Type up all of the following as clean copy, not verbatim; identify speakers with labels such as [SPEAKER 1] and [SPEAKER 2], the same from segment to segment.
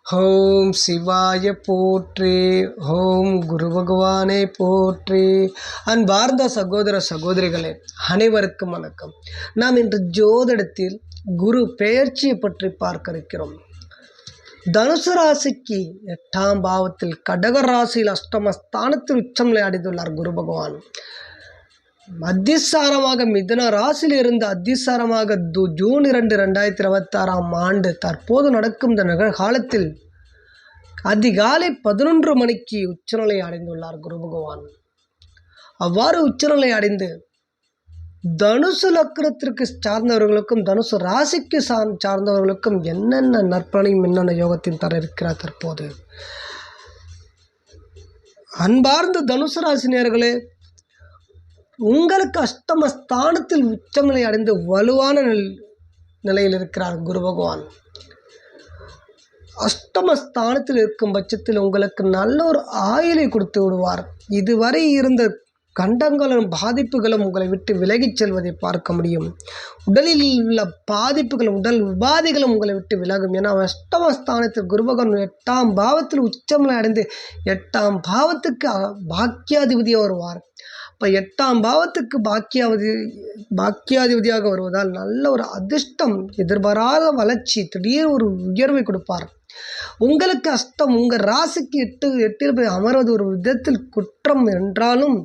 [SPEAKER 1] ஓம் சிவாய போற்றி. ஓம் குரு பகவானே போற்றி. அன்பார்ந்த சகோதர சகோதரிகளே, அனைவருக்கும் வணக்கம். நாம் இன்று ஜோதிடத்தில் குரு பெயர்ச்சியை பற்றி பார்க்க இருக்கிறோம். தனுசு ராசிக்கு 8ஆம் பாவத்தில் கடக ராசியில் அஷ்டமஸ்தானத்தில் உச்சம் அடைந்துள்ளார் குரு பகவான். அதிசாரமாக மிதுன ராசியில் இருந்து அதிசாரமாக ஜூன் 2, 2026ஆம் ஆண்டு தற்போது நடக்கும் இந்த நிகழ்காலத்தில் அதிகாலை 11 மணிக்கு உச்சநிலை அடைந்துள்ளார் குரு பகவான். அவ்வாறு உச்சநிலை அடைந்து தனுசு லக்னத்திற்கு சார்ந்தவர்களுக்கும் தனுசு ராசிக்கு சார்ந்தவர்களுக்கும் என்னென்ன நற்பனையும் என்னென்ன யோகத்தையும் தர இருக்கிறார் தற்போது. அன்பார்ந்த தனுசு ராசினியர்களே, உங்களுக்கு அஷ்டமஸ்தானத்தில் உச்சநிலை அடைந்து வலுவான நிலையில் இருக்கிறார் குரு பகவான். அஷ்டமஸ்தானத்தில் இருக்கும் பட்சத்தில் உங்களுக்கு நல்ல ஒரு ஆயுளை கொடுத்து விடுவார். இதுவரை இருந்த கண்டங்களும் பாதிப்புகளும் உங்களை விட்டு விலகிச் செல்வதை பார்க்க முடியும். உடலில் உள்ள பாதிப்புகளும் உடல் உபாதைகளும் உங்களை விட்டு விலகும். ஏன்னா அஷ்டமஸ்தானத்தில் குரு பகவான் 8ஆம் பாவத்தில் உச்சநிலை அடைந்து 8ஆம் பாவத்துக்கு பாக்கியாதிபதியாக வருவார். இப்போ 8ஆம் பாவத்துக்கு பாக்கியாதிபதியாக வருவதால் நல்ல ஒரு அதிர்ஷ்டம், எதிர்பாராத வளர்ச்சி, திடீர் ஒரு உயர்வை கொடுப்பார். உங்களுக்கு அஷ்டம் உங்கள் ராசிக்கு எட்டில் போய் அமர்வது ஒரு விதத்தில் குற்றம் என்றாலும்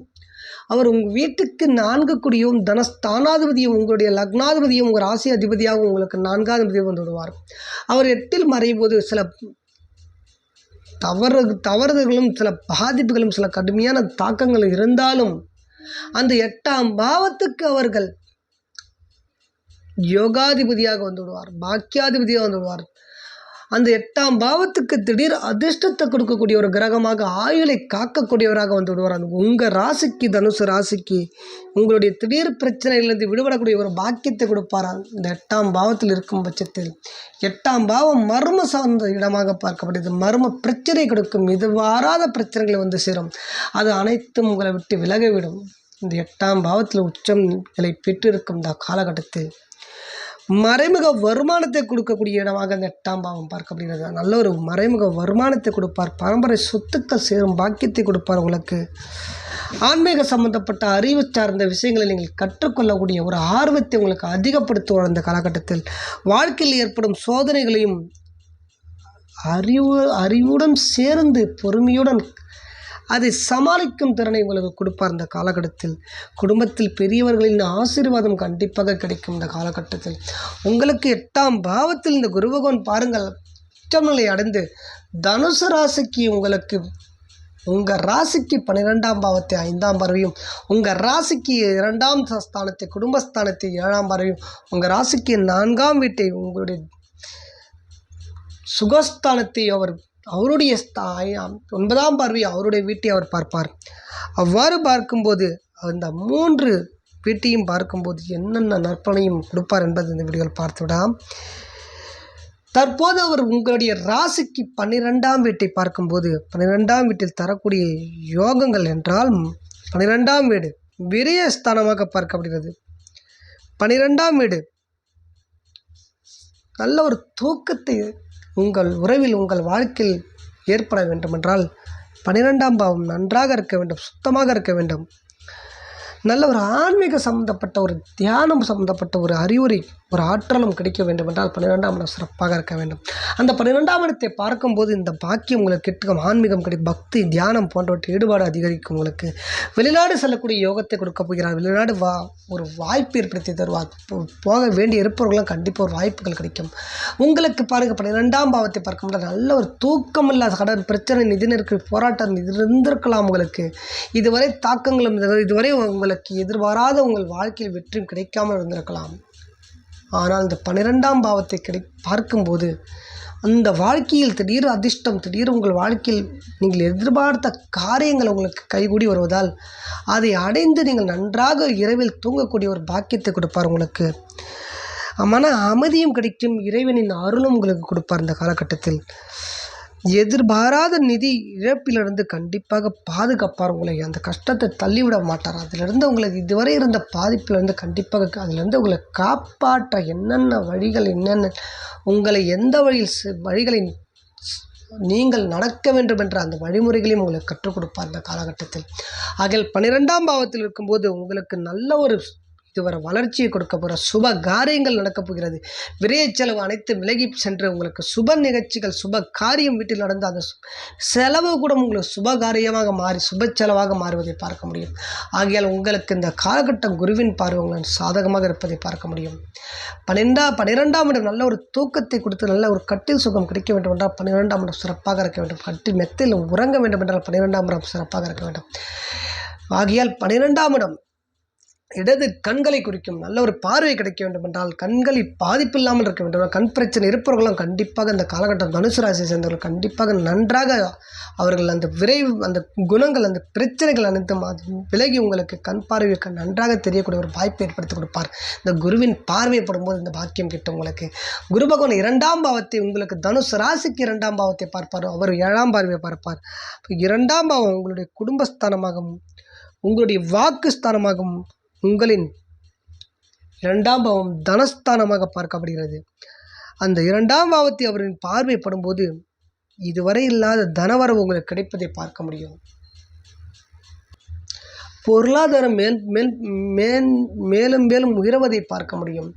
[SPEAKER 1] அவர் உங்கள் வீட்டுக்கு 4 குடியும் தனஸ்தானாதிபதியும் உங்களுடைய லக்னாதிபதியும் உங்கள் ராசி அதிபதியாகவும் உங்களுக்கு 4ஆம் அதிபதியாக வந்து விடுவார். அவர் 8இல் மறையும்போது சில தவறுதல்களும் சில பாதிப்புகளும் சில கடுமையான தாக்கங்கள் இருந்தாலும் அந்த 8ஆம் பாவத்துக்கு அவர்கள் யோகாதிபதியாக வந்து விடுவார், பாக்கியாதிபதியாக வந்து விடுவார். அந்த 8ஆம் பாவத்துக்கு திடீர் அதிர்ஷ்டத்தை கொடுக்கக்கூடிய ஒரு கிரகமாக ஆயுளை காக்கக்கூடியவராக வந்து விடுவார். அந்த உங்கள் ராசிக்கு தனுசு ராசிக்கு உங்களுடைய திடீர் பிரச்சனையிலிருந்து விடுபடக்கூடிய ஒரு பாக்கியத்தை கொடுப்பார். இந்த 8ஆம் பாவத்தில் இருக்கும் பட்சத்தில் 8ஆம் பாவம் மர்ம சார்ந்த இடமாக பார்க்கப்படுது. மர்ம பிரச்சனை கொடுக்கும், எதிர்பாராத பிரச்சனைகளை வந்து சேரும். அது அனைத்தும் உங்களை விட்டு விலகிவிடும். இந்த 8ஆம் பாவத்தில் உச்சம் நிலை பெற்றிருக்கும் இந்த காலகட்டத்தில் மறைமுக வருமானத்தை கொடுக்கக்கூடிய இடமாக இந்த 8ஆம் பாவம் பார்க்கப்படுகிறது. நல்ல ஒரு மறைமுக வருமானத்தை கொடுப்பார். பரம்பரை சொத்துக்கள் சேரும் பாக்கியத்தை கொடுப்பார். உங்களுக்கு ஆன்மீக சம்பந்தப்பட்ட அறிவு சார்ந்த விஷயங்களை நீங்கள் கற்றுக்கொள்ளக்கூடிய ஒரு ஆர்வத்தை உங்களுக்கு அதிகப்படுத்துவார். அந்த காலகட்டத்தில் வாழ்க்கையில் ஏற்படும் சோதனைகளையும் அறிவுடன் சேர்ந்து பொறுமையுடன் அதை சமாளிக்கும் திறனை உங்களுக்கு கொடுப்பார். இந்த காலகட்டத்தில் குடும்பத்தில் பெரியவர்களின் ஆசீர்வாதம் கண்டிப்பாக கிடைக்கும். இந்த காலகட்டத்தில் உங்களுக்கு 8ஆம் பாவத்தில் இந்த குரு பகவான் பாருங்கள் உச்சநிலை அடைந்து தனுசு ராசிக்கு உங்களுக்கு உங்கள் ராசிக்கு 12ஆம் பாவத்தை 5ஆம் பார்வையும், உங்கள் ராசிக்கு 2ஆம் ஸ்தானத்தை குடும்பஸ்தானத்தை 7ஆம் பார்வையும், உங்கள் ராசிக்கு 4ஆம் வீட்டை உங்களுடைய சுகஸ்தானத்தை அவருடைய 9ஆம் பார்வை அவருடைய வீட்டை அவர் பார்ப்பார். அவ்வாறு பார்க்கும்போது அந்த 3 வீட்டையும் பார்க்கும்போது என்னென்ன நற்பனையும் கொடுப்பார் என்பது இந்த வீடியோவில் பார்த்துவிடாம். தற்போது அவர் உங்களுடைய ராசிக்கு 12ஆம் வீட்டை பார்க்கும்போது 12ஆம் வீட்டில் தரக்கூடிய யோகங்கள் என்றால் 12ஆம் வீடு விரயஸ்தானமாக பார்க்கப்படுகிறது. 12ஆம் வீடு நல்ல ஒரு தூக்கத்தை உங்கள் உறவில் உங்கள் வாழ்க்கையில் ஏற்பட வேண்டுமென்றால் 12ஆம் பாவம் நன்றாக இருக்க வேண்டும், சுத்தமாக இருக்க வேண்டும். நல்ல ஒரு ஆன்மீக சம்பந்தப்பட்ட ஒரு தியானம் சம்பந்தப்பட்ட ஒரு அறிவுரை ஒரு ஆற்றலும் கிடைக்க வேண்டும் என்றால் 12ஆம் இடம் சிறப்பாக இருக்க வேண்டும். அந்த 12ஆம் இடத்தை பார்க்கும்போது இந்த பாக்கியம் உங்களுக்கு கிட்டும். ஆன்மீகம் கிடைக்கும், பக்தி தியானம் போன்றவற்றை ஈடுபாடு அதிகரிக்கும். உங்களுக்கு வெளிநாடு செல்லக்கூடிய யோகத்தை கொடுக்க போகிறார். வெளிநாடு ஒரு வாய்ப்பு ஏற்படுத்தி தருவார். போக வேண்டி இருப்பவர்களும் கண்டிப்பாக ஒரு வாய்ப்புகள் கிடைக்கும். உங்களுக்கு பாருங்கள் 12ஆம் பாவத்தை பார்க்கும்போது நல்ல ஒரு தூக்கம் இல்லாத கடன் பிரச்சனை, நிதி நெருக்கடி, போராட்டம் இது இருந்திருக்கலாம். உங்களுக்கு இதுவரை தாக்கங்களும் இதுவரை உங்களுக்கு எதிர்பாராத உங்கள் வாழ்க்கையில் வெற்றியும் கிடைக்காமல் இருந்திருக்கலாம். ஆனால் இந்த 12ஆம் பாவத்தை பார்க்கும்போது அந்த வாழ்க்கையில் திடீர் அதிர்ஷ்டம், திடீர் உங்கள் வாழ்க்கையில் நீங்கள் எதிர்பார்த்த காரியங்கள் உங்களுக்கு கைகூடி வருவதால் அதை அடைந்து நீங்கள் நன்றாக இரவில் தூங்கக்கூடிய ஒரு பாக்கியத்தை கொடுப்பார். உங்களுக்கு மன அமைதியும் கிடைக்கும், இறைவனின் அருளும் உங்களுக்கு கொடுப்பார். இந்த காலகட்டத்தில் எதிர்பாராத நிதி இழப்பிலிருந்து கண்டிப்பாக பாதுகாப்பார். உங்களை அந்த கஷ்டத்தை தள்ளிவிட மாட்டார். அதிலிருந்து உங்களுக்கு இதுவரை இருந்த பாதிப்பிலிருந்து கண்டிப்பாக அதிலிருந்து உங்களை காப்பாற்ற என்னென்ன வழிகள், என்னென்ன உங்களை எந்த வழிகளை நீங்கள் நடக்க வேண்டும் என்ற அந்த வழிமுறைகளையும் உங்களுக்கு கற்றுக் கொடுப்பார் இந்த காலகட்டத்தில். ஆகையால் 12ஆம் பாவத்தில் இருக்கும்போது உங்களுக்கு நல்ல ஒரு இதுவரை வளர்ச்சியை கொடுக்க போகிற சுப காரியங்கள் நடக்கப் போகிறது. விரைய செலவு அனைத்து விலகி சென்று உங்களுக்கு சுப நிகழ்ச்சிகள் சுப காரியம் வீட்டில் நடந்த அந்த செலவு கூட உங்களுக்கு சுப காரியமாக மாறி சுப செலவாக மாறுவதை பார்க்க முடியும். ஆகையால் உங்களுக்கு இந்த காலகட்டம் குருவின் பார்வை உங்களுக்கு சாதகமாக இருப்பதை பார்க்க முடியும். 12ஆம் இடம் நல்ல ஒரு தூக்கத்தை கொடுத்து நல்ல ஒரு கட்டில் சுகம் கிடைக்க வேண்டும் என்றால் 12ஆம் இடம் சிறப்பாக இருக்க வேண்டும். கட்டில் மெத்தையில் உறங்க வேண்டும் என்றால் 12ஆம் இடம் சிறப்பாக இருக்க வேண்டும். ஆகையால் 12ஆம் இடம் இடது கண்களை குறிக்கும். நல்ல ஒரு பார்வை கிடைக்க வேண்டும் என்றால் கண்களில் பாதிப்பில்லாமல் இருக்க வேண்டும். கண் பிரச்சனை இருப்பவர்களும் கண்டிப்பாக இந்த காலகட்டம் தனுசு ராசியை சேர்ந்தவர்கள் கண்டிப்பாக நன்றாக அவர்கள் அந்த விரைவு அந்த குணங்கள் அந்த பிரச்சனைகள் அனைத்தும் விலகி உங்களுக்கு கண் பார்வை நன்றாக தெரியக்கூடிய ஒரு வாய்ப்பை ஏற்படுத்தி கொடுப்பார். இந்த குருவின் பார்வைப்படும்போது இந்த பாக்கியம் கிட்டும் உங்களுக்கு. குரு பகவான் 2ஆம் பாவத்தை உங்களுக்கு தனுசு ராசிக்கு 2ஆம் பாவத்தை பார்ப்பார். அவர் 7ஆம் பார்வையை பார்ப்பார். 2ஆம் பாவம் உங்களுடைய குடும்பஸ்தானமாகவும் உங்களுடைய வாக்கு ஸ்தானமாகவும் உங்களின் 2ஆம் பாவம் தனஸ்தானமாக பார்க்கப்படுகிறது. அந்த 2ஆம் பாவத்தை அவரின் பார்வைப்படும்போது இதுவரை இல்லாத தனவரவு உங்களுக்கு கிடைப்பதை பார்க்க முடியும். பொருளாதாரம் மேலும் மேலும் உயர்வதை பார்க்க முடியும்.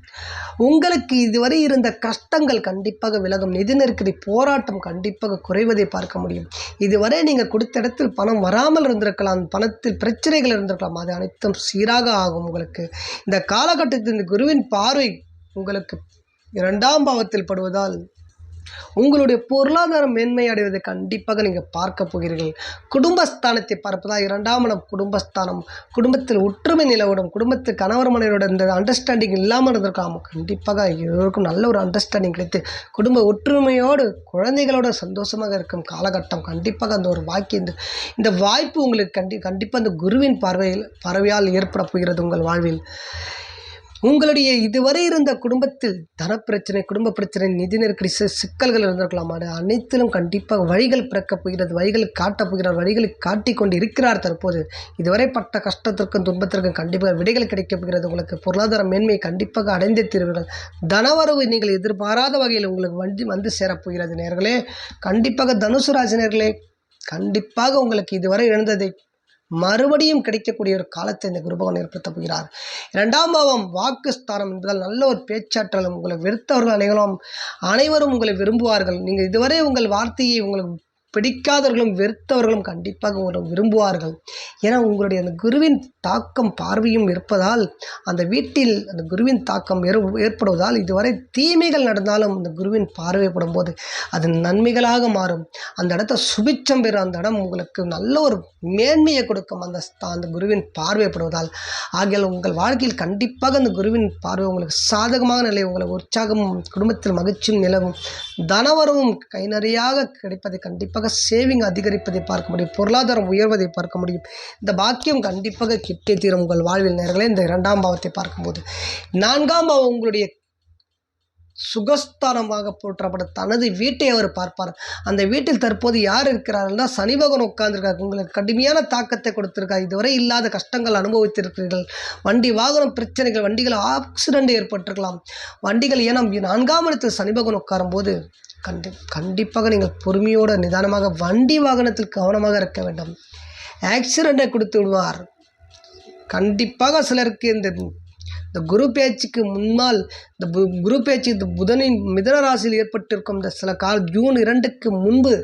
[SPEAKER 1] உங்களுக்கு இதுவரை இருந்த கஷ்டங்கள் கண்டிப்பாக விலகும். நிதி நெருக்கடி போராட்டம் கண்டிப்பாக குறைவதை பார்க்க முடியும். இதுவரை நீங்கள் கொடுத்த இடத்தில் பணம் வராமல் இருந்திருக்கலாம், பணத்தில் பிரச்சனைகள் இருந்திருக்கலாம், அது அனைத்தும் சீராக ஆகும். உங்களுக்கு இந்த காலகட்டத்தில் இந்த குருவின் பார்வை உங்களுக்கு 2ஆம் பாவத்தில் படுவதால் உங்களுடைய பொருளாதாரம் மேன்மை அடைவதை கண்டிப்பாக நீங்கள் பார்க்க போகிறீர்கள். குடும்பஸ்தானத்தை பார்ப்பதால் 2ஆம் இடம் குடும்பஸ்தானம். குடும்பத்தில் ஒற்றுமை நிலவிடும். குடும்பத்தில் கணவர் மனைவியோட இந்த அண்டர்ஸ்டாண்டிங் இல்லாமல் இருந்திருக்கலாம். கண்டிப்பாக எல்லோருக்கும் நல்ல ஒரு அண்டர்ஸ்டாண்டிங் கிடைத்து குடும்ப ஒற்றுமையோடு குழந்தைகளோட சந்தோஷமாக இருக்கும் காலகட்டம். கண்டிப்பாக அந்த ஒரு இந்த வாய்ப்பு உங்களுக்கு கண்டிப்பாக அந்த குருவின் பார்வையால் ஏற்பட போகிறது உங்கள் வாழ்வில். உங்களுடைய இதுவரை இருந்த குடும்பத்தில் தனப்பிரச்சனை குடும்ப பிரச்சனை நிதி நெருக்கடி சிக்கல்கள் இருந்திருக்கலாம். அது அனைத்திலும் கண்டிப்பாக வழிகள் பிறக்கப் போகிறது. வழிகளை காட்டப் போகிறார். வழிகளை காட்டிக் கொண்டு இருக்கிறார். தற்போது இதுவரை பட்ட கஷ்டத்திற்கும் துன்பத்திற்கும் கண்டிப்பாக விடைகள் கிடைக்கப் போகிறது. உங்களுக்கு பொருளாதார மேன்மையை கண்டிப்பாக அடைந்தே தீர்வீர்கள். தனவரவு நீங்கள் எதிர்பாராத வகையில் உங்களுக்கு வந்து சேரப்போகிறது. நேர்களே, கண்டிப்பாக தனுசு ராசி நேர்களே, கண்டிப்பாக உங்களுக்கு இதுவரை இழந்ததை மறுபடியும் கிடைக்கக்கூடிய ஒரு காலத்தை இந்த குருபகவான் ஏற்படுத்த போகிறார். 2ஆம் பாவம் வாக்குஸ்தானம் என்பதால் நல்ல ஒரு பேச்சாற்றலும் உங்களை வெறுத்தவர்கள் அனைவரும் உங்களை விரும்புவார்கள். நீங்கள் இதுவரை உங்கள் வார்த்தையை உங்களுக்கு பிடிக்காதவர்களும் வெறுத்தவர்களும் கண்டிப்பாக உங்களை விரும்புவார்கள். ஏன்னா உங்களுடைய அந்த குருவின் தாக்கம் பார்வையும் இருப்பதால் அந்த வீட்டில் அந்த குருவின் தாக்கம் ஏற்படுவதால் இதுவரை தீமைகள் நடந்தாலும் அந்த குருவின் பார்வைப்படும் போது அது நன்மைகளாக மாறும். அந்த இடத்த சுபிச்சம் பெறும். அந்த இடம் உங்களுக்கு நல்ல ஒரு மேன்மையை கொடுக்கும் அந்த குருவின் பார்வைப்படுவதால். ஆகியால் உங்கள் வாழ்க்கையில் கண்டிப்பாக அந்த குருவின் பார்வை உங்களுக்கு சாதகமான நிலை, உங்களுக்கு உற்சாகமும் குடும்பத்தில் மகிழ்ச்சியும் நிலவும் தனவரவும் கை நிறையாக கிடைப்பதை கண்டிப்பாக சேவிங் அதிகரிப்பதை பார்க்க முடியும். பொருளாதாரம் உயர்வதை பார்க்க முடியும். இந்த பாக்கியம் கண்டிப்பாக கிட்டே தீரும் உங்கள் வாழ்வில் நேர்களே. இந்த 2ஆம் பாவத்தை பார்க்கும்போது 4ஆம் பாவம் உங்களுடைய சுகஸ்தானமாக போற்றப்படும் தனது வீட்டை அவர் பார்ப்பார். அந்த வீட்டில் தற்போது யார் இருக்கிறார்கள்னா சனி பகவான் உட்கார்ந்துருக்கார். உங்களுக்கு கடுமையான தாக்கத்தை கொடுத்திருக்கார். இதுவரை இல்லாத கஷ்டங்கள் அனுபவித்திருக்கிறீர்கள். வண்டி வாகனம் பிரச்சனைகள், வண்டிகள் ஆக்சிடென்ட் ஏற்பட்டிருக்கலாம். வண்டிகள் ஏன்னா 4ஆம் இடத்தில் சனி பகவான் உட்காரும் போது கண்டிப்பாக நீங்கள் பொறுமையோடு நிதானமாக வண்டி வாகனத்தில் கவனமாக இருக்க வேண்டும். ஆக்சிடெண்ட்டை கொடுத்து விடுவார். கண்டிப்பாக சிலருக்கு இந்த குரு பேச்சுக்கு முன்னால் இந்த குரு பேச்சு இந்த புதனின் மிதுன ராசியில் ஏற்பட்டிருக்கும் இந்த சில ஜூன் 2க்கு முன்பு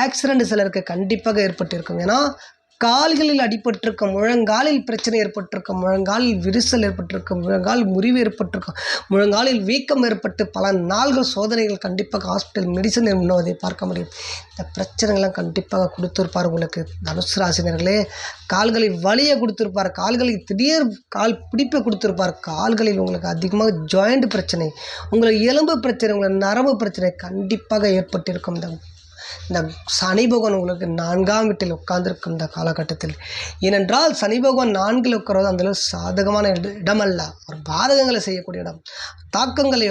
[SPEAKER 1] ஆக்சிடெண்ட் சிலருக்கு கண்டிப்பாக ஏற்பட்டிருக்கும். ஏன்னா கால்களில் அடிபட்டிருக்கும், முழங்காலில் பிரச்சனை ஏற்பட்டிருக்கும், முழங்காலில் விரிசல் ஏற்பட்டிருக்கும், முழங்கால் முறிவு ஏற்பட்டிருக்கும், முழங்காலில் வீக்கம் ஏற்பட்டு பல நாள்கள் சோதனைகள் கண்டிப்பாக ஹாஸ்பிட்டல் மெடிசன் உண்ணுவதை பார்க்க முடியும். இந்த பிரச்சனைகள்லாம் கண்டிப்பாக கொடுத்துருப்பார் உங்களுக்கு தனுசு ராசினர்களே. கால்களில் வலியை கொடுத்துருப்பார். கால்களில் திடீர் கால் பிடிப்பை கொடுத்துருப்பார். கால்களில் உங்களுக்கு அதிகமாக ஜாயிண்ட் பிரச்சனை, உங்களுக்கு எலும்பு பிரச்சனை, உங்களுக்கு நரம்பு பிரச்சனை கண்டிப்பாக ஏற்பட்டிருக்கும். இந்த இந்த சனி பகவான் உங்களுக்கு 4ஆம் வீட்டில் உட்கார்ந்திருக்கும் இந்த காலகட்டத்தில். ஏனென்றால் சனி பகவான் 4ல் உட்கார்வது அந்தளவு சாதகமான இடமல்ல, ஒரு பாதகங்களை செய்யக்கூடிய இடம். தாக்கங்களை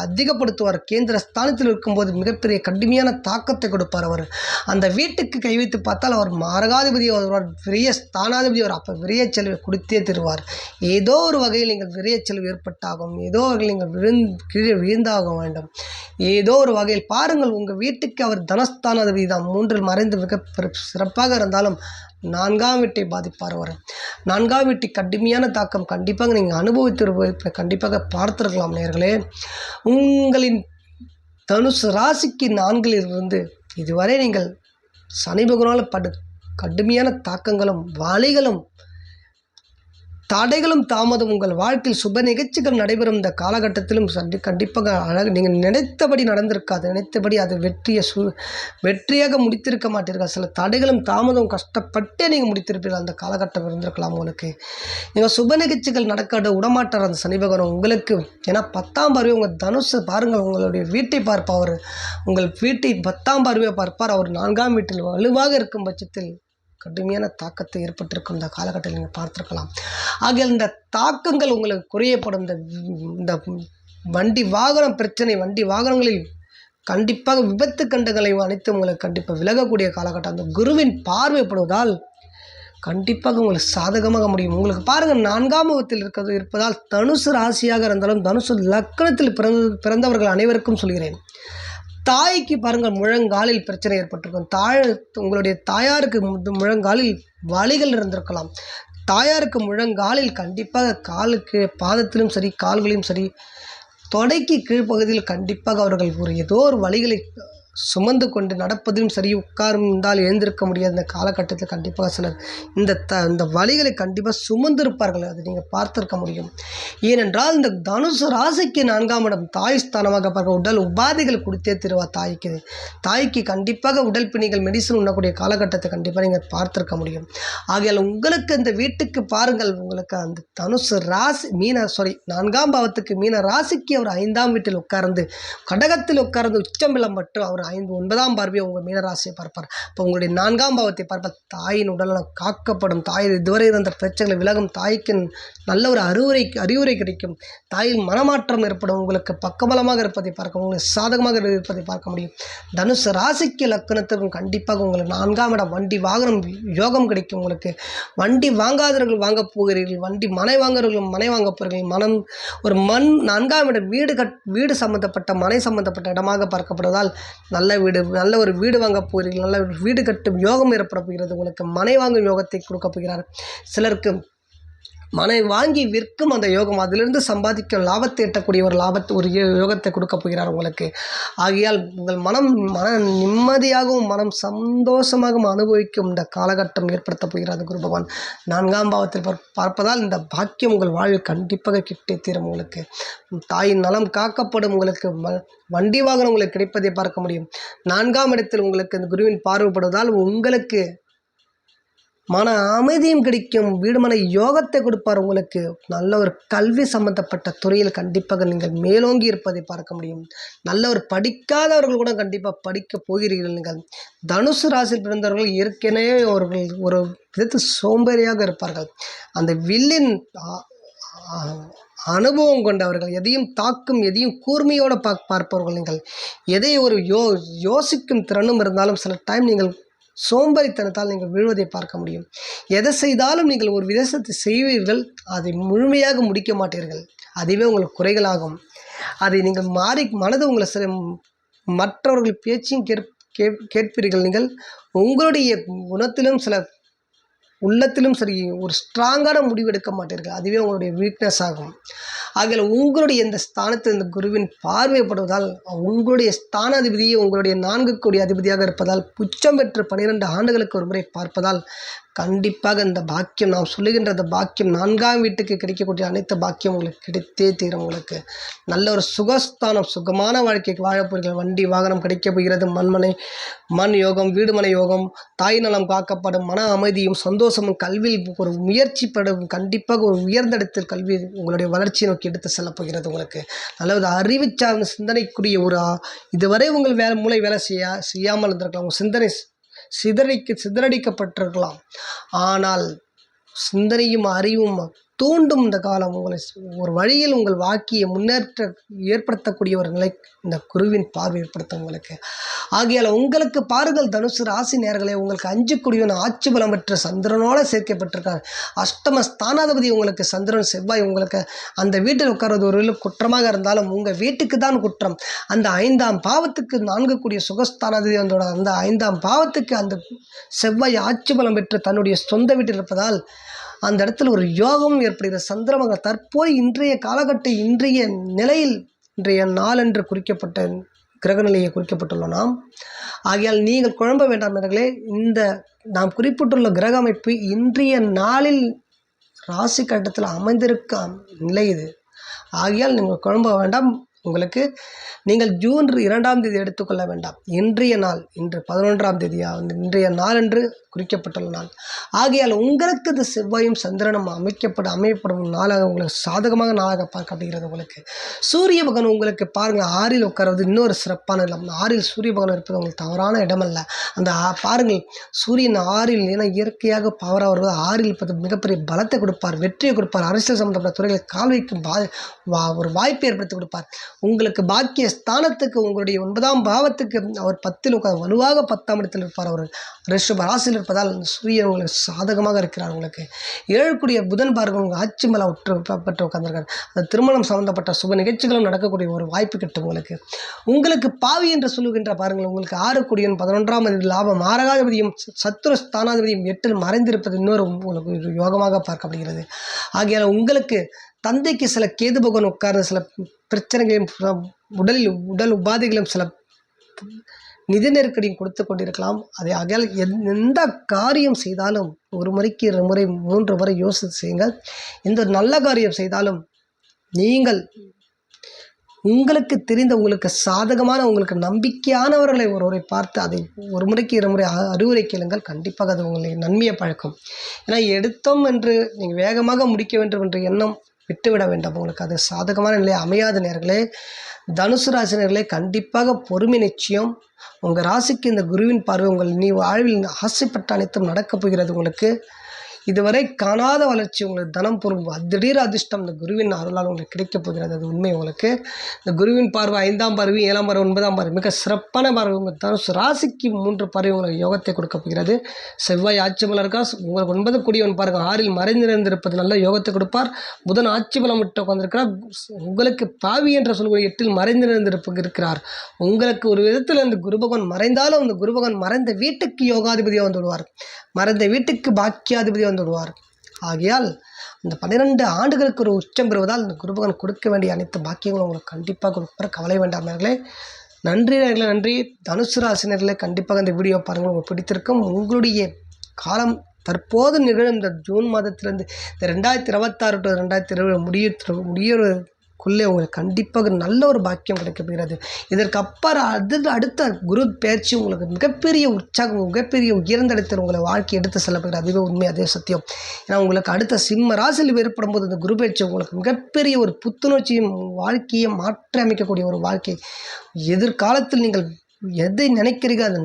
[SPEAKER 1] அதிகப்படுத்துவார். கேந்திர ஸ்தானத்தில் இருக்கும்போது மிகப்பெரிய கடுமையான தாக்கத்தை கொடுப்பார் அவர். அந்த வீட்டுக்கு கை வைத்து பார்த்தால் அவர் மாரகாதிபதி வருவார், விரைய ஸ்தானாதிபதி அவர். அப்போ விரைய செலவை கொடுத்தே தருவார். ஏதோ ஒரு வகையில் நீங்கள் விரைய செலவு ஏற்பட்டாகும், ஏதோ வகையில் நீங்கள் கீழே விழுந்தாக வேண்டும். ஏதோ ஒரு வகையில் பாருங்கள், உங்கள் வீட்டுக்கு அவர் தனஸ்தானாதிபதி தான். 3இல் மறைந்து மிக சிறப்பாக இருந்தாலும் 4ஆம் வீட்டை பாதிப்பார் அவர். 4ஆம் வீட்டை கடுமையான தாக்கம் கண்டிப்பாக நீங்கள் அனுபவித்து கண்டிப்பாக பார்த்துருக்கலாம் நேயர்களே. உங்களின் தனுசு ராசிக்கு 4ல் இருந்து இதுவரை நீங்கள் சனி பகவானால் கடுமையான தாக்கங்களும் வலிகளும் தடைகளும் தாமதம் உங்கள் வாழ்க்கையில் சுப நிகழ்ச்சிகள் நடைபெறும் இந்த காலகட்டத்திலும் கண்டிப்பாக நீங்கள் நினைத்தபடி நடந்திருக்காது. நினைத்தபடி அது வெற்றியாக முடித்திருக்க மாட்டீர்கள். சில தடைகளும் தாமதம் கஷ்டப்பட்டே நீங்கள் முடித்திருப்பீர்கள். அந்த காலகட்டம் இருந்திருக்கலாம் உங்களுக்கு. நீங்கள் சுப நிகழ்ச்சிகள் நடக்க விடமாட்டார் அந்த சனி பகவான் உங்களுக்கு. ஏன்னா 10ஆம் பார்வை உங்கள் தனுசு பாருங்கள், உங்களுடைய வீட்டை பார்ப்பார். உங்கள் வீட்டை 10ஆம் பார்வையை பார்ப்பார். அவர் 4ஆம் வீட்டில் வலுவாக இருக்கும் பட்சத்தில் கடுமையான தாக்கத்தை ஏற்பட்டிருக்கும் இந்த காலகட்டத்தில் நீங்கள் பார்த்துருக்கலாம். ஆகிய இந்த தாக்கங்கள் உங்களுக்கு குறையப்படும். இந்த வண்டி வாகனம் பிரச்சனை, வண்டி வாகனங்களில் கண்டிப்பாக விபத்து கண்டங்களை அனைத்து உங்களுக்கு கண்டிப்பாக விலகக்கூடிய காலகட்டம். அந்த குருவின் பார்வைப்படுவதால் கண்டிப்பாக உங்களுக்கு சாதகமாக முடியும். உங்களுக்கு பாருங்கள், 4ஆம் இடத்தில் இருப்பதால் தனுசு ராசியாக இருந்தாலும் தனுசு லக்னத்தில் பிறந்தவர்கள் அனைவருக்கும் சொல்கிறேன், தாய்க்கு பாருங்கள் முழங்காலில் பிரச்சனை ஏற்பட்டிருக்கும். உங்களுடைய தாயாருக்கு முழங்காலில் வலிகள் இருந்திருக்கலாம். தாயாருக்கு முழங்காலில் கண்டிப்பாக காலுக்கு பாதத்திலும் சரி கால்களையும் சரி தொடைக்கு கீழ்ப்பகுதியில் கண்டிப்பாக அவர்கள் ஏதோ ஒரு வலிகளை சுமந்து கொண்டு நடப்பதிலும் சரி, உட்கார்ந்தால் எழுந்திருக்க முடியாத இந்த காலகட்டத்தில் கண்டிப்பாக சிலர் இந்த வலிகளை கண்டிப்பாக சுமந்திருப்பார்கள். அதை நீங்கள் பார்த்திருக்க முடியும். ஏனென்றால் இந்த தனுசு ராசிக்கு 4ஆம் இடம் தாய் ஸ்தானமாக பார்க்க உடல் உபாதைகள் கொடுத்தே தருவார். தாய்க்கு கண்டிப்பாக உடல் பிணிகள் மெடிசன் உண்ணக்கூடிய காலகட்டத்தை கண்டிப்பாக நீங்கள் பார்த்திருக்க முடியும். ஆகையால் உங்களுக்கு இந்த வீட்டுக்கு பாருங்கள், உங்களுக்கு அந்த தனுசு ராசி 4ஆம் பாவத்துக்கு மீன ராசிக்கு அவர் 5ஆம் வீட்டில் உட்கார்ந்து கடகத்தில் உட்கார்ந்து உச்சமிலம் மற்றும் அவர் 9ஆம் பார்வையை உங்கள் மீனராசியை பார்ப்பார். இப்போ உங்களுடைய 4ஆம் பாவத்தை பார்ப்பார். தாயின் உடல்நலம் காக்கப்படும். தாயில் இதுவரை இருந்த பிரச்சனைகளை விலகும். தாய்க்கு நல்ல ஒரு அறிவுரை கிடைக்கும். தாயில் மனமாற்றம் ஏற்படும். உங்களுக்கு பக்கபலமாக இருப்பதை பார்க்க, உங்களுக்கு சாதகமாக இருப்பதை பார்க்க முடியும். தனுசு ராசிக்கு லக்னத்திற்கும் கண்டிப்பாக உங்களுக்கு 4ஆம் இடம் வண்டி வாகனம் யோகம் கிடைக்கும். உங்களுக்கு வண்டி வாங்காதவர்கள் வாங்கப் போகிறீர்கள், வண்டி மனை வாங்குறவர்கள் மனை வாங்கப் போகிறீர்கள். ஒரு 4ஆம் இடம் வீடு சம்பந்தப்பட்ட மனை சம்பந்தப்பட்ட இடமாக பார்க்கப்படுவதால் நல்ல ஒரு வீடு வாங்கப் போகிறீர்கள். நல்ல ஒரு வீடு கட்டும் யோகம் ஏற்பட போகிறது. உங்களுக்கு மனை வாங்கும் யோகத்தை கொடுக்க போகிறார். சிலருக்கு மனை வாங்கி விற்கும் அந்த யோகம், அதிலிருந்து சம்பாதிக்க லாபத்தை எட்டக்கூடிய ஒரு யோகத்தை கொடுக்க போகிறார் உங்களுக்கு. ஆகையால் உங்கள் மன நிம்மதியாகவும் மனம் சந்தோஷமாகவும் அனுபவிக்கும் இந்த காலகட்டம் ஏற்படுத்த போகிறார் குரு பகவான் 4ஆம் பாவத்தில் பார்ப்பதால் இந்த பாக்கியம் உங்கள் வாழ்வில் கண்டிப்பாக கிட்டே தீரும். உங்களுக்கு தாயின் நலம் காக்கப்படும். உங்களுக்கு வண்டி வாகனம் உங்களுக்கு கிடைப்பதை பார்க்க முடியும். 4ஆம் இடத்தில் உங்களுக்கு இந்த குருவின் பார்வைப்படுவதால் உங்களுக்கு மன அமைதியும் கிடைக்கும். வீடுமனை யோகத்தை கொடுப்பார். உங்களுக்கு நல்ல ஒரு கல்வி சம்பந்தப்பட்ட துறையில் கண்டிப்பாக நீங்கள் மேலோங்கி இருப்பதை பார்க்க முடியும். நல்ல ஒரு படிக்காதவர்கள் கூட கண்டிப்பாக படிக்க போகிறீர்கள். நீங்கள் தனுசு ராசியில் பிறந்தவர்கள் ஏற்கனவே அவர்கள் ஒரு விதத்தில் சோம்பேறியாக இருப்பார்கள். அந்த வில்லின் அனுபவம் கொண்டவர்கள், எதையும் தாக்கும் எதையும் கூர்மையோடு பார்ப்பவர்கள். நீங்கள் எதை ஒரு யோசிக்கும் திறனும் இருந்தாலும் சில டைம் நீங்கள் சோம்பேறித்தனத்தால் நீங்கள் வீழ்வதை பார்க்க முடியும். எதை செய்தாலும் நீங்கள் ஒரு விதத்தை செய்வீர்கள், அதை முழுமையாக முடிக்க மாட்டீர்கள். அதுவே உங்களுக்கு குறைகளாகும். அதை நீங்கள் மனது உங்களை மற்றவர்கள் பேச்சையும் கேட்பீர்கள். நீங்கள் உங்களுடைய குணத்திலும் உள்ளத்திலும் சரி ஒரு ஸ்ட்ராங்கான முடிவு எடுக்க மாட்டீர்கள். அதுவே உங்களுடைய வீக்னஸ் ஆகும். ஆகிய உங்களுடைய இந்த ஸ்தானத்தில் இந்த குருவின் பார்வைப்படுவதால் உங்களுடைய ஸ்தானாதிபதியை உங்களுடைய 4 கோடி அதிபதியாக இருப்பதால் உச்சம் பெற்று 12 ஆண்டுகளுக்கு ஒரு முறை பார்ப்பதால் கண்டிப்பாக இந்த பாக்கியம் நாம் சொல்லுகின்ற இந்த பாக்கியம் 4ஆம் வீட்டுக்கு கிடைக்கக்கூடிய அனைத்து பாக்கியம் உங்களுக்கு கிடைத்தே தீரும். உங்களுக்கு நல்ல ஒரு சுகஸ்தானம், சுகமான வாழ்க்கைக்கு வாழப்போகிறீர்கள். வண்டி வாகனம் கிடைக்கப் போகிறது. மண் யோகம், வீடுமனை யோகம், தாய் நலம் காக்கப்படும், மன அமைதியும் சந்தோஷமும், கல்வியில் ஒரு முயற்சிப்படும், கண்டிப்பாக ஒரு உயர்ந்த இடத்தில் கல்வி உங்களுடைய வளர்ச்சியை நோக்கி எடுத்து செல்லப் போகிறது. உங்களுக்கு நல்ல ஒரு அறிவு சார்ந்த சிந்தனைக்குரிய ஒரு இதுவரை உங்கள் மூளை வேலை செய்யாமல் இருந்திருக்கலாம். உங்கள் சிந்தனை சிதறடிக்கப்பட்டிருக்கலாம். ஆனால் சிந்தனையும் அறிவும் தூண்டும் இந்த காலம் உங்களை ஒரு வழியில் உங்கள் வாழ்க்கையை ஏற்படுத்தக்கூடிய ஒரு நிலை இந்த குருவின் பார்வை ஏற்படுத்தும் உங்களுக்கு. ஆகையால் உங்களுக்கு பாருங்கள் தனுசு ராசி நேயர்களே, உங்களுக்கு 5 ஆட்சி பலம் பெற்ற சந்திரனோடு சேர்க்கப்பட்டிருக்காங்க. அஷ்டம ஸ்தானாதிபதி உங்களுக்கு சந்திரன் செவ்வாய் உங்களுக்கு அந்த வீட்டில் உட்கார்வது ஒரு குற்றமாக இருந்தாலும் உங்கள் வீட்டுக்கு தான் குற்றம். அந்த 5ஆம் பாவத்துக்கு 4 சுகஸ்தானாதிபதி வந்தோட அந்த 5ஆம் பாவத்துக்கு அந்த செவ்வாய் ஆட்சி பலம் பெற்று தன்னுடைய சொந்த வீட்டில் இருப்பதால் அந்த இடத்துல ஒரு யோகம் ஏற்படுகிறது. சந்திரமக தற்போது இன்றைய காலகட்ட இன்றைய நிலையில் இன்றைய நாளென்று குறிக்கப்பட்ட கிரக நிலையை குறிக்கப்பட்டுள்ள நாம். ஆகையால் நீங்கள் குழம்ப வேண்டாம் நேயர்களே. இந்த நாம் குறிப்பிட்டுள்ள கிரக அமைப்பு இன்றைய நாளில் ராசி கட்டத்தில் அமைந்திருக்க நிலை இது. ஆகையால் நீங்கள் குழம்ப வேண்டாம். உங்களுக்கு நீங்கள் ஜூன் 2ஆம் தேதி எடுத்துக்கொள்ள வேண்டாம். இன்றைய நாள் இன்று 11ஆம் தேதியாக இன்றைய நாள் என்று குறிக்கப்பட்டுள்ள நாள். ஆகையால் உங்களுக்கு இது செவ்வாயும் சந்திரனும் அமையப்படும் நாளாக உங்களுக்கு சாதகமாக நாளாக பார்க்கப்படுகிறது. உங்களுக்கு சூரிய பகவான் உங்களுக்கு பாருங்கள் 6இல் உட்கார்வது இன்னொரு சிறப்பான இடம். 6இல் சூரிய பகவான் இருப்பது உங்களுக்கு தவறான இடமல்ல. அந்த பாருங்கள் சூரியன் 6இல் ஏன்னா இயற்கையாக பவராக வருவது 6இல் இருப்பது மிகப்பெரிய பலத்தை கொடுப்பார், வெற்றியை கொடுப்பார். அரசியல் சம்பந்தப்பட்ட துறைகளை கால் வைக்கும் ஒரு வாய்ப்பை ஏற்படுத்தி கொடுப்பார். உங்களுக்கு பாக்கிய ஸ்தானத்துக்கு உங்களுடைய 9ஆம் பாவத்துக்கு அவர் 10இல் உட்கார் வலுவாக 10ஆம் இடத்தில் இருப்பார். அவர் ரிஷப ராசியில் இருப்பதால் சூரியன் உங்களுக்கு சாதகமாக இருக்கிறார். உங்களுக்கு 7 புதன் பாருங்கள் உங்கள் ஆட்சி மேலே பெற்று உட்கார்ந்துருக்கார். அந்த திருமணம் சம்பந்தப்பட்ட சுப நிகழ்ச்சிகளும் நடக்கக்கூடிய ஒரு வாய்ப்பு கிட்டும். உங்களுக்கு பாவி என்று சொல்லுகின்ற பாருங்கள் உங்களுக்கு 6 11ஆம் லாபம் ஆரகாதிபதியும் சத்துரு ஸ்தானாதிபதியும் 8இல் மறைந்திருப்பது இன்னொரு உங்களுக்கு யோகமாக பார்க்கப்படுகிறது. ஆகையால் உங்களுக்கு தந்தைக்கு சில கேது பகவான் உட்கார்ந்து சில பிரச்சனைகளையும் உடல் உபாதைகளும் சில நிதி நெருக்கடியும் கொடுத்து கொண்டிருக்கலாம். அதை ஆகையால் எந்த காரியம் செய்தாலும் ஒரு முறைக்கு 2 முறை 3 முறை யோசித்து செய்யுங்கள். எந்த நல்ல காரியம் செய்தாலும் நீங்கள் உங்களுக்கு தெரிந்த உங்களுக்கு சாதகமான உங்களுக்கு நம்பிக்கையானவர்களை ஒருவரை பார்த்து அதை ஒரு முறைக்கு 2 முறை அறிவுரை கேளுங்கள். கண்டிப்பாக அது உங்களை நன்மையை பழக்கும். ஏன்னா எடுத்தோம் என்று நீங்கள் வேகமாக முடிக்க வேண்டும் என்ற எண்ணம் விட்டுவிட வேண்டாம். உங்களுக்கு அது சாதகமான நிலை அமையாத நேர்களே. தனுசு ராசினர்களே கண்டிப்பாக பொறுமை நிச்சயம். உங்கள் ராசிக்கு இந்த குருவின் பார்வை உங்கள் வாழ்வில் ஆசைப்பட்ட அனைத்தும் நடக்கப் போகிறது. உங்களுக்கு இதுவரை காணாத வளர்ச்சி உங்களுக்கு தனம் பொருள் திடீர் அதிர்ஷ்டம் இந்த குருவின் அருளால் உங்களுக்கு கிடைக்கப் போகிறது. அது உண்மை. உங்களுக்கு இந்த குருவின் பார்வை 5ஆம் பார்வை 7ஆம் பார்வை 9ஆம் பார்வை மிக சிறப்பான பார்வை. உங்கள் தனுசு ராசிக்கு 3 பார்வை உங்களுக்கு யோகத்தை கொடுக்கப் போகிறது. செவ்வாய் ஆட்சி பலம் இருக்கா உங்களுக்கு 9 கூடியவன் பாருங்கள் 6இல் மறைந்திருந்திருப்பது நல்ல யோகத்தை கொடுப்பார். புதன் ஆட்சி பலம் விட்டு உட்கார்ந்திருக்கிறார். உங்களுக்கு பாவி என்ற சொல்லக்கூடிய 8இல் மறைந்திருந்திருக்கிறார். உங்களுக்கு ஒரு விதத்தில் அந்த குரு பகவான் மறைந்தாலும் அந்த குரு பகவான் மறைந்த வீட்டுக்கு யோகாதிபதியாக வந்து விடுவார், மறைந்த வீட்டுக்கு பாக்கியாதிபதியாக வந்து விடுவார். ஆகையால் அந்த 12 ஆண்டுகளுக்கு ஒரு உச்சம் பெறுவதால் இந்த குருபகவான் கொடுக்க வேண்டிய அனைத்து பாக்கியங்களும் உங்களுக்கு கண்டிப்பாக கொடுப்பார். கவலை வேண்டாம் நேர்களே. நன்றி நேர்களே, நன்றி. தனுசு ராசினர்களே கண்டிப்பாக இந்த வீடியோ பாருங்கள், உங்களுக்கு பிடித்திருக்கும். உங்களுடைய காலம் தற்போது நிகழும் இந்த ஜூன் மாதத்திலிருந்து இந்த 2026 to 2020 முடியறதுக்குள்ளே உங்களுக்கு கண்டிப்பாக நல்ல ஒரு பாக்கியம் கிடைக்கப்படுகிறது. இதற்கு அப்புறம் அடுத்த குரு பயிற்சி உங்களுக்கு மிகப்பெரிய உற்சாகம், மிகப்பெரிய உயர்ந்த இடத்தில் உங்களை வாழ்க்கை எடுத்து செல்லப்படுகிறது. அதுவே உண்மை, அதே சத்தியம். ஏன்னா உங்களுக்கு அடுத்த சிம்ம ராசியில் ஏற்படும் போது இந்த குரு பயிற்சி உங்களுக்கு மிகப்பெரிய ஒரு புத்துணர்ச்சியும் வாழ்க்கையை மாற்றி அமைக்கக்கூடிய ஒரு வாழ்க்கை. எதிர்காலத்தில் நீங்கள் எதை நினைக்கிறீர்கள் அது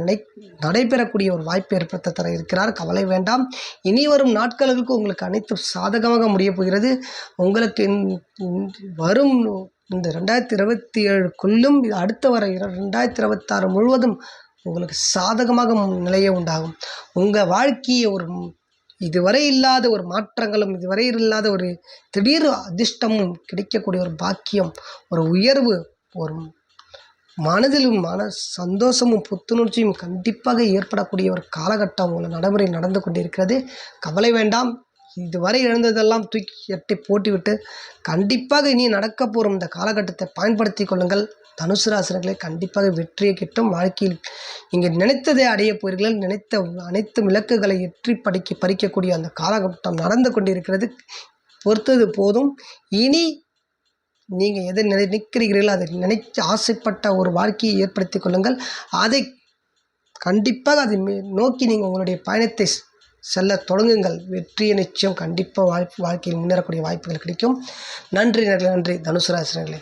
[SPEAKER 1] நடைபெறக்கூடிய ஒரு வாய்ப்பை ஏற்படுத்த தர இருக்கிறார். கவலை வேண்டாம். இனி வரும் நாட்களுக்கு உங்களுக்கு அனைத்தும் சாதகமாக முடியப் போகிறது. உங்களுக்கு வரும் இந்த 2027க்குள்ளும் அடுத்த வர 2026 முழுவதும் உங்களுக்கு சாதகமாக நிலையே உண்டாகும். உங்கள் வாழ்க்கையை ஒரு இதுவரை இல்லாத ஒரு மாற்றங்களும் இதுவரை இல்லாத ஒரு திடீர் அதிர்ஷ்டமும் கிடைக்கக்கூடிய ஒரு பாக்கியம், ஒரு உயர்வு, ஒரு மனதிலும் சந்தோஷமும் புத்துணர்ச்சியும் கண்டிப்பாக ஏற்படக்கூடிய ஒரு காலகட்டம் உங்கள் நடைமுறை நடந்து கொண்டிருக்கிறது. கவலை வேண்டாம். இதுவரை இழந்ததெல்லாம் தூக்கி எட்டி போட்டுவிட்டு கண்டிப்பாக இனி நடக்க போகும் இந்த காலகட்டத்தை பயன்படுத்தி கொள்ளுங்கள். தனுசு ராசினர்களே, கண்டிப்பாக வெற்றியை கிட்டும். வாழ்க்கையில் நீங்கள் நினைத்ததை அடைய போகிறீர்கள். நினைத்த அனைத்து இலக்குகளை பறிக்கக்கூடிய அந்த காலகட்டம் நடந்து கொண்டிருக்கிறது. பொறுத்தது போதும். இனி நீங்கள் எதை நினைக்கிறீர்களோ அதை நினைத்து ஆசைப்பட்ட ஒரு வாழ்க்கையை ஏற்படுத்தி கொள்ளுங்கள். அதை கண்டிப்பாக அதை நோக்கி நீங்கள் உங்களுடைய பயணத்தை செல்ல தொடங்குங்கள். வெற்றியை நிச்சயம் கண்டிப்பாக வாழ்க்கையில் முன்னேறக்கூடிய வாய்ப்புகள் கிடைக்கும். நன்றி நன்றி தனுசு ராசினர்களே.